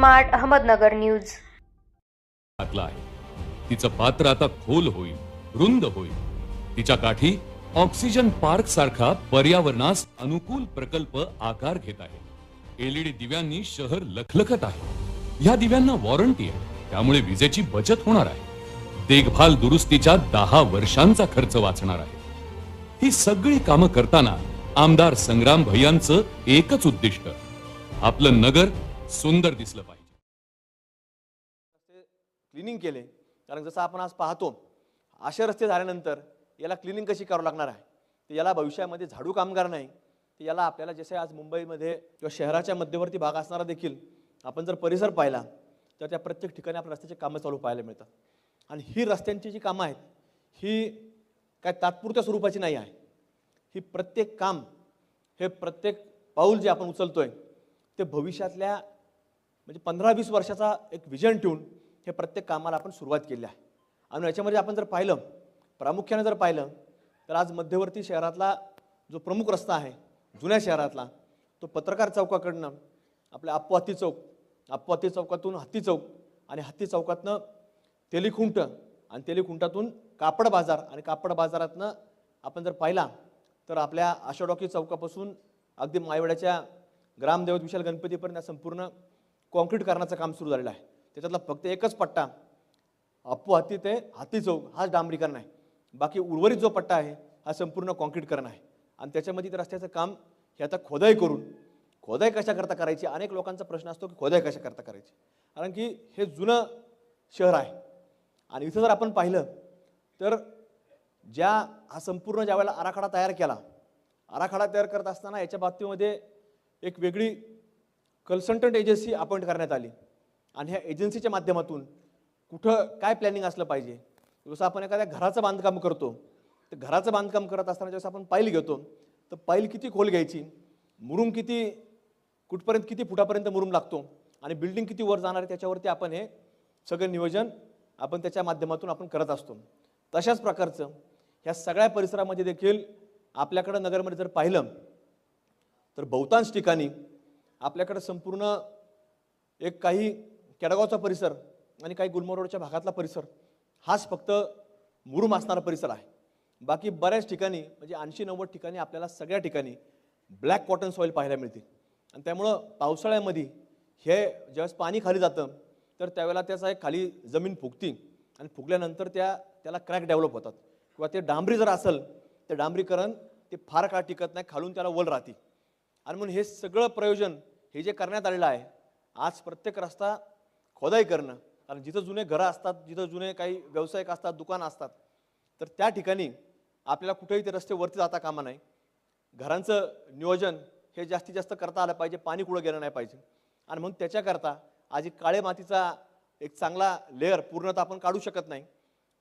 Smart Ahmednagar news. घातला आहे. तिचं पात्र आता खोल होईल, रुंद होईल. तिच्या काठी ऑक्सिजन पार्क सारखा पर्यावरणास अनुकूल प्रकल्प आकार घेत आहे. एलईडी दिव्यांनी शहर लखलखत आहे. या दिव्यांना वॉरंटी आहे, त्यामुळे विजेची बचत होणार आहे. देखभाल दुरुस्तीच्या 10 वर्षांचा खर्च वाचणार आहे. ही सगळी कामं करताना आमदार संग्राम भैयांचं एकच उद्दिष्ट, आपलं नगर सुंदर दिसलं पाहिजे. क्लिनिंग केले, कारण जसं आपण आज पाहतो असे रस्ते झाल्यानंतर याला क्लिनिंग कशी करावं लागणार आहे. तर याला भविष्यामध्ये झाडू कामगार नाही, तर याला आपल्याला जसे आज मुंबईमध्ये किंवा शहराच्या मध्यवर्ती भाग असणारा देखील आपण जर परिसर पाहिला तर त्या प्रत्येक ठिकाणी आपल्या रस्त्याची कामं चालू पाहायला मिळतात. आणि ही रस्त्यांची जी कामं आहेत ही काय तात्पुरत्या स्वरूपाची नाही आहे. ही प्रत्येक काम, हे प्रत्येक पाऊल जे आपण उचलतोय ते भविष्यातल्या म्हणजे 15-20 वर्षाचा एक विजन ठेवून हे प्रत्येक कामाला आपण सुरुवात केली आहे. आणि याच्यामध्ये आपण जर पाहिलं, प्रामुख्याने जर पाहिलं तर आज मध्यवर्ती शहरातला जो प्रमुख रस्ता आहे जुन्या शहरातला, तो पत्रकार चौकाकडनं आपल्या अप्पू चौक, अप्पू चौकातून हत्ती चौक आणि हत्ती चौकातनं तेलीखुंट आणि तेलीखुंटातून कापड बाजार आणि कापड बाजारातनं आपण जर पाहिला तर आपल्या आषाढोकी चौकापासून अगदी मायवड्याच्या ग्रामदेवत विशाल गणपतीपर्यंत संपूर्ण कॉन्क्रीट करण्याचं काम सुरू झालेलं आहे. त्याच्यातला फक्त एकच पट्टा अप्पू हत्ती ते हत्ती चौक हाच डांबरीकरण आहे. बाकी उर्वरित जो पट्टा आहे हा संपूर्ण कॉन्क्रीटकरण आहे. आणि त्याच्यामध्ये ते रस्त्याचं काम हे आता खोदाई करून, खोदाई कशा करता करायची, अनेक लोकांचा प्रश्न असतो की खोदाई कशा करता करायची, कारण की हे जुनं शहर आहे. आणि इथं जर आपण पाहिलं तर हा संपूर्ण ज्यावेळेला आराखडा तयार केला, आराखडा तयार करत असताना याच्या बाबतीमध्ये एक वेगळी कन्सल्टंट एजन्सी अपॉइंट करण्यात आली. आणि ह्या एजन्सीच्या माध्यमातून कुठं काय प्लॅनिंग असलं पाहिजे. जसं आपण एखाद्या घराचं बांधकाम करतो, तर घराचं बांधकाम करत असताना जसं आपण पाईल घेतो तर पाईल किती खोल घ्यायची, मुरुम किती, कुठपर्यंत किती फुटापर्यंत मुरुम लागतो आणि बिल्डिंग किती वर जाणार आहे, त्याच्यावरती आपण हे सगळं नियोजन आपण त्याच्या माध्यमातून आपण करत असतो. तशाच प्रकारचं ह्या सगळ्या परिसरामध्ये देखील आपल्याकडं नगरमध्ये जर पाहिलं तर बहुतांश ठिकाणी आपल्याकडं संपूर्ण एक काही केडगावचा परिसर आणि काही गुलमोहर रोडच्या भागातला परिसर हाच फक्त मुरुम असणारा परिसर आहे. बाकी बऱ्याच ठिकाणी म्हणजे 80-90 ठिकाणी आपल्याला सगळ्या ठिकाणी ब्लॅक कॉटन सॉईल पाहायला मिळते. आणि त्यामुळं पावसाळ्यामध्ये हे ज्यावेळेस पाणी खाली जातं तर त्यावेळेला त्याचा एक खाली जमीन फुगती आणि फुगल्यानंतर त्याला क्रॅक डेव्हलप होतात. किंवा ते डांबरी जर असेल तर डांबरीकरण ते फार काळ टिकत नाही, खालून त्याला वल राहते. आणि म्हणून हे सगळं प्रयोजन हे जे करण्यात आलेलं आहे, आज प्रत्येक रस्ता खोदाई करणं, कारण जिथं जुने घरं असतात, जिथं जुने काही व्यावसायिक असतात, दुकानं असतात, तर त्या ठिकाणी आपल्याला कुठेही ते रस्ते वरती जाता कामा नाही. घरांचं नियोजन हे जास्तीत जास्त करता आलं पाहिजे, पाणी कुठं गेलं नाही पाहिजे. आणि म्हणून त्याच्याकरता आज एक काळे मातीचा एक चांगला लेअर पूर्णतः आपण काढू शकत नाही,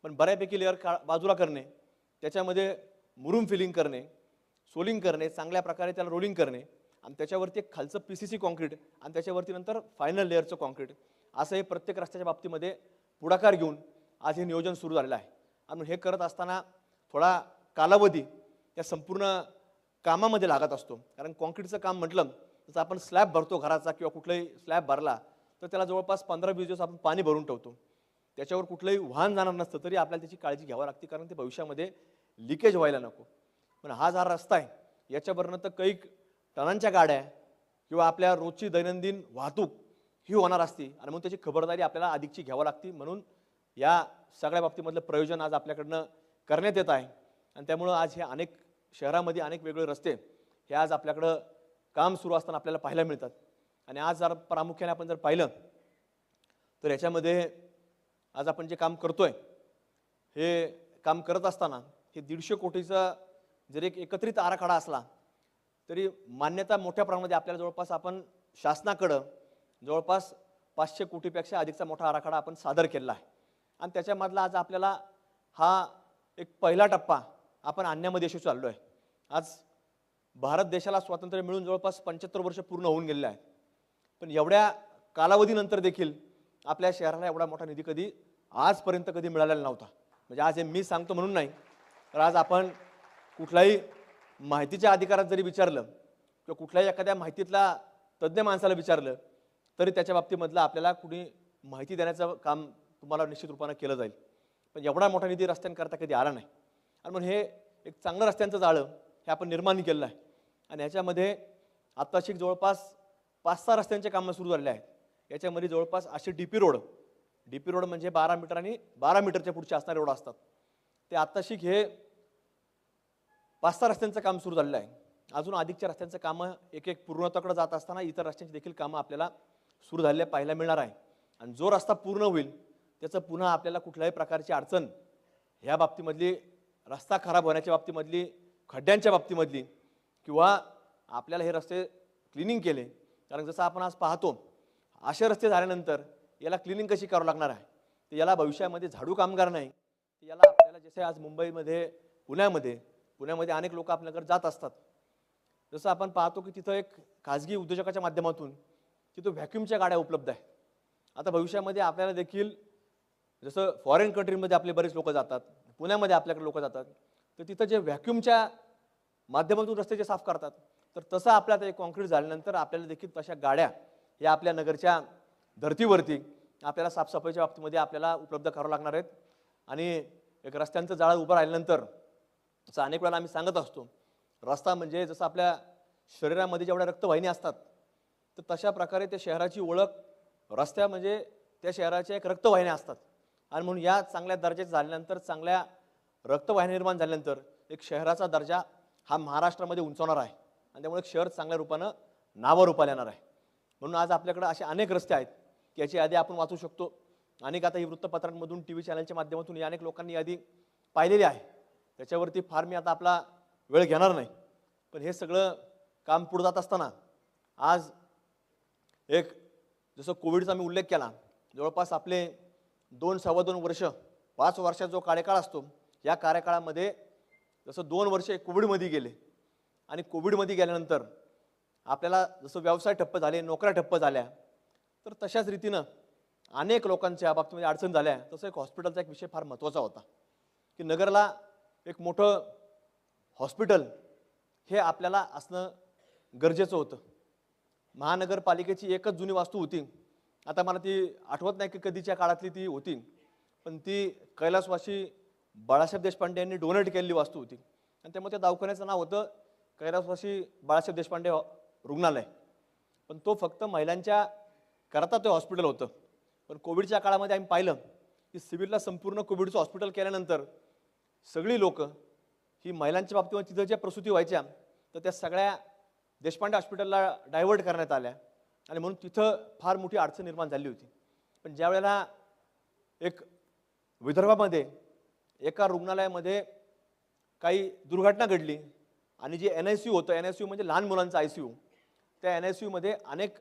पण बऱ्यापैकी लेअर बाजूला करणे, त्याच्यामध्ये मुरुम फिलिंग करणे, सोलिंग करणे, चांगल्या प्रकारे त्याला रोलिंग करणे आणि त्याच्यावरती एक खालचं PCC कॉन्क्रीट आणि त्याच्यावरती नंतर फायनल लेअरचं कॉन्क्रीट, असं हे प्रत्येक रस्त्याच्या बाबतीमध्ये पुढाकार घेऊन आज हे नियोजन सुरू झालेलं आहे. आणि हे करत असताना थोडा कालावधी त्या संपूर्ण कामामध्ये लागत असतो. कारण कॉन्क्रीटचं काम म्हटलं जसं आपण स्लॅब भरतो घराचा किंवा कुठलाही स्लॅब भरला तर त्याला जवळपास 15-20 दिवस आपण पाणी भरून ठेवतो. त्याच्यावर कुठलंही वाहन जाणार नसतं तरी आपल्याला त्याची काळजी घ्यावी लागते, कारण ते भविष्यामध्ये लिकेज व्हायला नको. पण हा जो रस्ता आहे याच्यावरनं तर काही टनांच्या गाड्या किंवा आपल्या रोजची दैनंदिन वाहतूक ही होणार असते आणि म्हणून त्याची खबरदारी आपल्याला अधिकची घ्यावी लागते. म्हणून या सगळ्या बाबतीमधलं प्रयोजन आज आपल्याकडनं करण्यात येत आहे. आणि त्यामुळं आज हे अनेक शहरामध्ये अनेक वेगवेगळे रस्ते हे आज आपल्याकडं काम सुरू असताना आपल्याला पाहायला मिळतात. आणि आज जर प्रामुख्याने आपण जर पाहिलं तर याच्यामध्ये आज आपण जे काम करतोय हे काम करत असताना हे 150 कोटीचा जरी एक एकत्रित आराखडा असला तरी मान्यता मोठ्या प्रमाणामध्ये आपल्याला जवळपास आपण शासनाकडं जवळपास 500 कोटीपेक्षा अधिकचा मोठा आराखडा आपण सादर केला आहे. आणि त्याच्यामधला आज आपल्याला हा एक पहिला टप्पा आपण आणण्यामध्ये यशस्वी चाललो आहे. आज भारत देशाला स्वातंत्र्य मिळून जवळपास 75 वर्ष पूर्ण होऊन गेलेले आहेत, पण एवढ्या कालावधीनंतर देखील आपल्या शहराला एवढा मोठा निधी कधी आजपर्यंत कधी मिळालेला नव्हता. म्हणजे आज हे मी सांगतो म्हणून नाही, तर आज आपण कुठल्याही माहितीच्या अधिकारात जरी विचारलं किंवा कुठल्याही एखाद्या माहितीतल्या तज्ज्ञ माणसाला विचारलं तरी त्याच्या बाबतीमधलं आपल्याला कुणी माहिती देण्याचं काम तुम्हाला निश्चित रूपानं केलं जाईल. पण एवढा मोठा निधी रस्त्यांकरता कधी आला नाही. आणि म्हणून हे एक चांगलं रस्त्यांचं जाळं हे आपण निर्माण केलेलं आहे. आणि ह्याच्यामध्ये आत्ताशी जवळपास 5-6 रस्त्यांचे कामं सुरू झालेले आहेत. याच्यामध्ये जवळपास असे डीपी रोड म्हणजे 12 मीटर आणि 12 मीटरच्या पुढचे असणारे रोड असतात. ते आत्ताशी हे 5-6 रस्त्यांचं काम सुरू झालेलं आहे. अजून अधिकच्या रस्त्यांचं कामं एक पूर्णत्वाकडे जात असताना इतर रस्त्यांची देखील कामं आपल्याला सुरू झालेल्या पाहायला मिळणार आहे. आणि जो रस्ता पूर्ण होईल त्याचं पुन्हा आपल्याला कुठल्याही प्रकारची अडचण ह्या बाबतीमधली, रस्ता खराब होण्याच्या बाबतीमधली, खड्ड्यांच्या बाबतीमधली किंवा आपल्याला हे रस्ते क्लिनिंग केले, कारण जसं आपण आज पाहतो असे रस्ते झाल्यानंतर याला क्लिनिंग कशी करावं लागणार आहे, तर याला भविष्यामध्ये झाडू कामगार नाही, तर याला आपल्याला जसे आज मुंबईमध्ये पुण्यामध्ये अनेक लोक आपल्याकडे जात असतात. जसं आपण पाहतो की तिथं एक खाजगी उद्योजकाच्या माध्यमातून तिथं व्हॅक्यूमच्या गाड्या उपलब्ध आहेत. आता भविष्यामध्ये आपल्याला देखील जसं फॉरेन कंट्रीमध्ये आपले बरेच लोक जातात, पुण्यामध्ये आपल्याकडे लोक जातात, तर तिथं जे व्हॅक्यूमच्या माध्यमातून रस्ते जे साफ करतात, तर तसं आपल्याला एक कॉन्क्रीट झाल्यानंतर आपल्याला देखील तशा गाड्या या आपल्या नगरच्या धर्तीवरती आपल्याला साफसफाईच्या बाबतीमध्ये आपल्याला उपलब्ध करावं लागणार आहेत. आणि एक रस्त्यांचं जाळं उभं राहिल्यानंतर जसं अनेक वेळेला आम्ही सांगत असतो, रस्ता म्हणजे जसं आपल्या शरीरामध्ये जेवढ्या रक्तवाहिनी असतात, तर तशा प्रकारे त्या शहराची ओळख रस्त्या म्हणजे त्या शहराच्या एक रक्तवाहिन्या असतात. आणि म्हणून या चांगल्या दर्जाचे झाल्यानंतर, चांगल्या रक्तवाहिन्या निर्माण झाल्यानंतर एक शहराचा दर्जा हा महाराष्ट्रामध्ये उंचावणार आहे. आणि त्यामुळे एक शहर चांगल्या रूपानं नावारूपाला येणार आहे. म्हणून आज आपल्याकडे असे अनेक रस्ते आहेत की याची यादी आपण वाचू शकतो. अनेक आता ही वृत्तपत्रांमधून, टी व्ही चॅनलच्या माध्यमातून अनेक लोकांनी यादी पाहिलेली आहे. त्याच्यावरती फार मी आता आपला वेळ घेणार नाही. पण हे सगळं काम पुढे जात असताना आज एक जसं कोविडचा मी उल्लेख केला, जवळपास आपले 2-2.25 वर्ष, 5 वर्षाचा जो कार्यकाळ असतो, या कार्यकाळामध्ये जसं 2 वर्षे कोविडमध्ये गेले आणि कोविडमध्ये गेल्यानंतर आपल्याला जसं व्यवसाय ठप्प झाले, नोकऱ्या ठप्प झाल्या, तर तशाच रीतीनं अनेक लोकांच्या बाबतीमध्ये अडचण झाल्या. तसं एक हॉस्पिटलचा एक विषय फार महत्त्वाचा होता की नगरला एक मोठं हॉस्पिटल हे आपल्याला असणं गरजेचं होतं. महानगरपालिकेची एकच जुनी वास्तू होती, आता मला ती आठवत नाही की कधीच्या काळातली ती होती, पण ती कैलासवासी बाळासाहेब देशपांडे यांनी डोनेट केलेली वास्तू होती. आणि त्यामुळे त्या दवाखान्याचं नाव होतं कैलासवासी बाळासाहेब देशपांडे रुग्णालय. पण तो फक्त महिलांच्या करता ते हॉस्पिटल होतं. पण कोविडच्या काळामध्ये आम्ही पाहिलं की सिव्हिलला संपूर्ण कोविडचं हॉस्पिटल केल्यानंतर सगळी लोक ही महिलांच्या बाबतीमध्ये तिथं ज्या प्रसूती व्हायच्या, तर त्या सगळ्या देशपांडे हॉस्पिटलला डायव्हर्ट करण्यात आल्या. आणि म्हणून तिथं फार मोठी अडचण निर्माण झाली होती. पण ज्या वेळेला एक विदर्भामध्ये एका रुग्णालयामध्ये काही दुर्घटना घडली आणि जे NICU होतं, NICU म्हणजे लहान मुलांचं ICU, त्या NICUमध्ये अनेक